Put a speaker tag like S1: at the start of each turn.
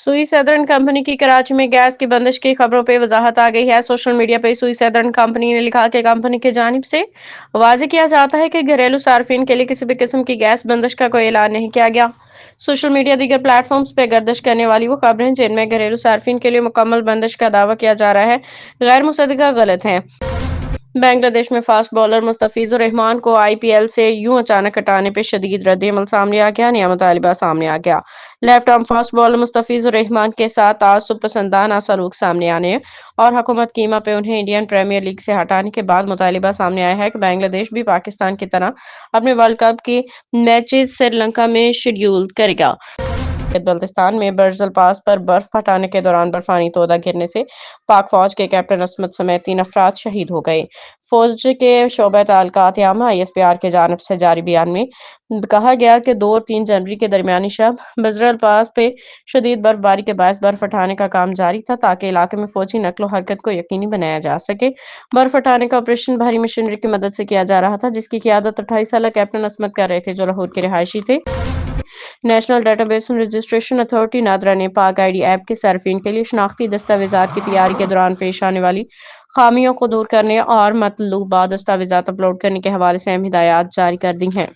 S1: सुई सैदर्न कंपनी की कराची में गैस की बंदिश की खबरों पे वजाहत आ गई है। सोशल मीडिया पे सुई सैदर्न कंपनी ने लिखा कि कंपनी की जानिब से वाज़ेह किया जाता है कि घरेलू सार्फिन के लिए किसी भी किस्म की गैस बंदिश का कोई ऐलान नहीं किया गया। सोशल मीडिया दीगर प्लेटफॉर्म्स पे गर्दिश करने वाली वो खबरें जिनमें घरेलू सार्फिन के लिए मुकम्मल बंदिश का दावा किया जा रहा है, गैर मुसद्दिका गलत हैं। बांग्लादेश में फास्ट बॉलर मुस्तफिजुर रहमान को आईपीएल से यूं अचानक हटाने पर शदीद रद्द-ए-अमल सामने आ गया, नया मुतालिबा सामने आ गया। Left arm fast bowler Mustafizur Rahman के साथ आज सुबह पसंदाना सलूक सामने आने और हुकूमत कीमा पे उन्हें इंडियन प्रीमियर लीग से हटाने के बाद मुतालिबा सामने आया है कि बांग्लादेश भी पाकिस्तान की तरह अपने वर्ल्ड कप के मैचेस श्रीलंका में शेड्यूल करेगा। बल्तिस्तान में बर्जल पास पर बर्फ हटाने के दौरान बर्फानी तोदा गिरने से पाक फौज के कैप्टन असमत समेत 3 अफराद शहीद हो गए। फौज के शोबा ताल्लुकात यामा आईएसपीआर के जानब से जारी बयान में कहा गया कि 2 और 3 जनवरी के दरमियानी शब बजरल पास पे शदीद बर्फबारी के बायस बर्फ हटाने का काम जारी था ताकि इलाके में फौजी नक्लो हरकत को यकीनी बनाया जा सके। बर्फ हटाने का ऑपरेशन भारी मशीनरी की मदद से किया जा रहा था, जिसकी क़ियादत 28 साला कैप्टन असमत कर रहे थे, जो लाहौर के रिहायशी थे। National database and registration authority NADRA ने पाक आईडी ऐप के सर्फिन के लिए शनाख्ती दस्तावेजात की तैयारी के दौरान पेश आने वाली खामियों को दूर करने और मतलूबा दस्तावेजात अपलोड करने के हवाले से अहम हिदायत जारी कर दी हैं।